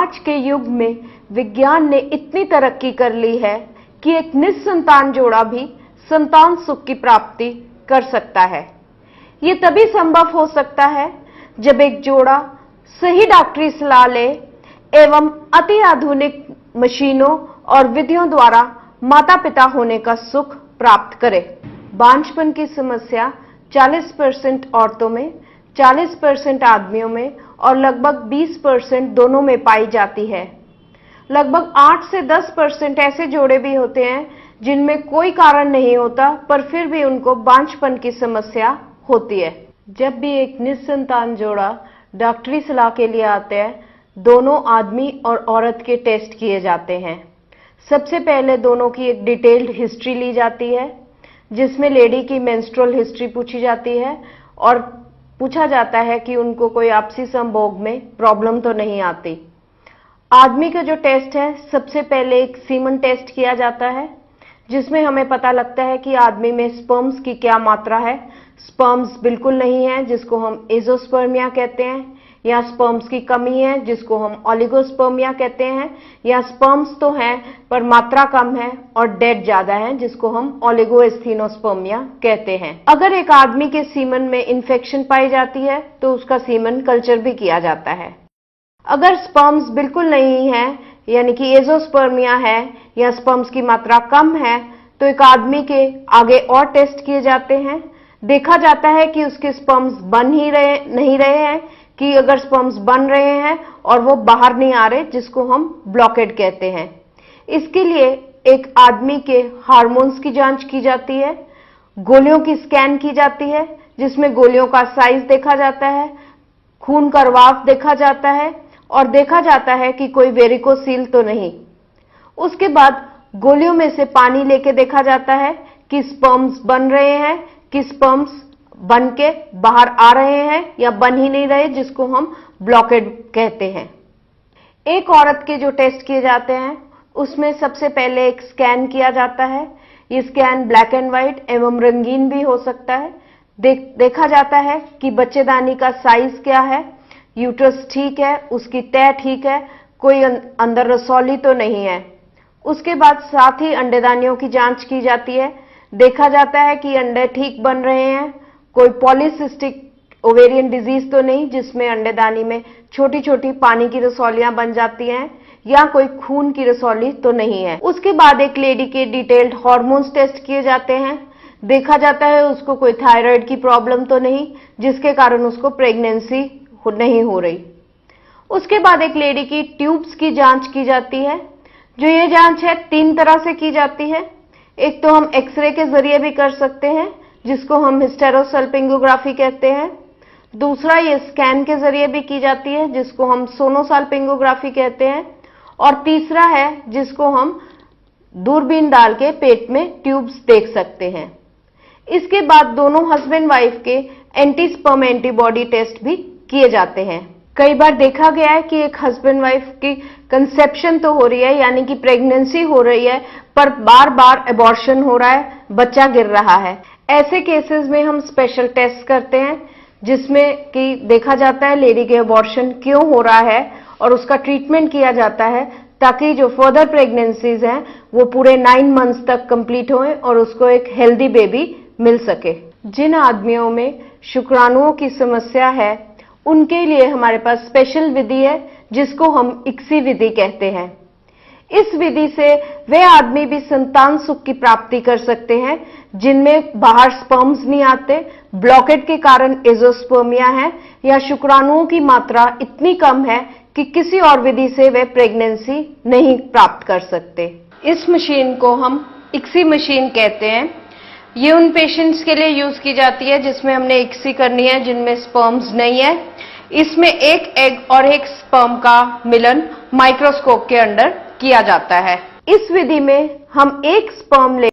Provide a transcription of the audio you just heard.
आज के युग में विज्ञान ने इतनी तरक्की कर ली है कि एक निस्संतान जोड़ा भी संतान सुख की प्राप्ति कर सकता है। ये तभी संभव हो सकता है जब एक जोड़ा सही डॉक्टरी सलाह ले एवं अति आधुनिक मशीनों और विधियों द्वारा माता पिता होने का सुख प्राप्त करे। बांझपन की समस्या 40% औरतों में, 40% आदमियों में और लगभग 20% दोनों में पाई जाती है। लगभग 8 से 10% ऐसे जोड़े भी होते हैं जिनमें कोई कारण नहीं होता पर फिर भी उनको बांझपन की समस्या होती है। जब भी एक निस्संतान जोड़ा डॉक्टरी सलाह के लिए आते हैं, दोनों आदमी और औरत के टेस्ट किए जाते हैं। सबसे पहले दोनों की एक डिटेल्ड हिस्ट्री ली जाती है, जिसमें लेडी की मेंस्ट्रुअल हिस्ट्री पूछी जाती है और पूछा जाता है कि उनको कोई आपसी संभोग में प्रॉब्लम तो नहीं आती। आदमी का जो टेस्ट है, सबसे पहले एक सीमन टेस्ट किया जाता है, जिसमें हमें पता लगता है कि आदमी में स्पर्म्स की क्या मात्रा है। स्पर्म्स बिल्कुल नहीं है, जिसको हम एजोस्पर्मिया कहते हैं, या स्पर्म्स की कमी है, जिसको हम ओलिगोस्पर्मिया कहते हैं, या स्पर्म्स तो हैं पर मात्रा कम है और डेड ज्यादा है, जिसको हम ओलिगोएस्थेनोस्पर्मिया कहते हैं। अगर एक आदमी के सीमन में इंफेक्शन पाई जाती है तो उसका सीमन कल्चर भी किया जाता है। अगर स्पर्म्स बिल्कुल नहीं है, यानी कि एजोस्पर्मिया है या स्पर्म्स की मात्रा कम है, तो एक आदमी के आगे और टेस्ट किए जाते हैं। देखा जाता है कि उसके स्पर्म्स बन ही नहीं रहे हैं, कि अगर स्पर्म्स बन रहे हैं और वो बाहर नहीं आ रहे, जिसको हम ब्लॉकेड कहते हैं। इसके लिए एक आदमी के हार्मोन्स की जांच की जाती है, गोलियों की स्कैन की जाती है, जिसमें गोलियों का साइज देखा जाता है, खून का रवाब देखा जाता है और देखा जाता है कि कोई वेरिकोसील तो नहीं। उसके बाद गोलियों में से पानी लेके देखा जाता है कि स्पर्म्स बन रहे हैं, कि स्पर्म्स बन के बाहर आ रहे हैं या बन ही नहीं रहे, जिसको हम ब्लॉकेड कहते हैं। एक औरत के जो टेस्ट किए जाते हैं, उसमें सबसे पहले एक स्कैन किया जाता है। ये स्कैन ब्लैक एंड व्हाइट एवं रंगीन भी हो सकता है। देखा जाता है कि बच्चेदानी का साइज क्या है, यूट्रस ठीक है, उसकी तय ठीक है, कोई अंदर रसौली तो नहीं है। उसके बाद साथ ही अंडेदानियों की जांच की जाती है। देखा जाता है कि अंडे ठीक बन रहे हैं, कोई पॉलीसिस्टिक ओवेरियन डिजीज तो नहीं, जिसमें अंडेदानी में छोटी छोटी पानी की रसौलियां बन जाती हैं, या कोई खून की रसौली तो नहीं है। उसके बाद एक लेडी के डिटेल्ड हार्मोन्स टेस्ट किए जाते हैं। देखा जाता है उसको कोई थायराइड की प्रॉब्लम तो नहीं, जिसके कारण उसको प्रेगनेंसी नहीं हो रही। उसके बाद एक लेडी की ट्यूब्स की जांच की जाती है। जो ये जांच है 3 तरह से की जाती है। एक तो हम एक्सरे के जरिए भी कर सकते हैं, जिसको हम हिस्टेरोसल्पिंगोग्राफी कहते हैं। दूसरा ये स्कैन के जरिए भी की जाती है, जिसको हम सोनोसाल्पिंगोग्राफी कहते हैं। और तीसरा है जिसको हम दूरबीन डाल के पेट में ट्यूब्स देख सकते हैं। इसके बाद दोनों हस्बैंड वाइफ के एंटी स्पर्म एंटीबॉडी टेस्ट भी किए जाते हैं। कई बार देखा गया है कि एक हस्बैंड वाइफ की कंसेप्शन तो हो रही है, यानी कि प्रेगनेंसी हो रही है, पर बार बार एबॉर्शन हो रहा है, बच्चा गिर रहा है। ऐसे केसेस में हम स्पेशल टेस्ट करते हैं, जिसमें कि देखा जाता है लेडी के एबॉर्शन क्यों हो रहा है और उसका ट्रीटमेंट किया जाता है, ताकि जो फर्दर प्रेगनेंसीज हैं वो पूरे 9 मंथ्स तक कंप्लीट हों और उसको एक हेल्दी बेबी मिल सके। जिन आदमियों में शुक्राणुओं की समस्या है, उनके लिए हमारे पास स्पेशल विधि है, जिसको हम इक्सी विधि कहते हैं। इस विधि से वे आदमी भी संतान सुख की प्राप्ति कर सकते हैं जिनमें बाहर स्पर्म्स नहीं आते, ब्लॉकेड के कारण एजोस्पर्मिया है, या शुक्राणुओं की मात्रा इतनी कम है कि किसी और विधि से वे प्रेगनेंसी नहीं प्राप्त कर सकते। इस मशीन को हम इक्सी मशीन कहते हैं। ये उन पेशेंट्स के लिए यूज की जाती है जिसमें हमने इक्सी करनी है, जिनमें स्पर्म्स नहीं है। इसमें एक एग और एक स्पर्म का मिलन माइक्रोस्कोप के अंडर किया जाता है। इस विधि में हम एक स्पर्म ले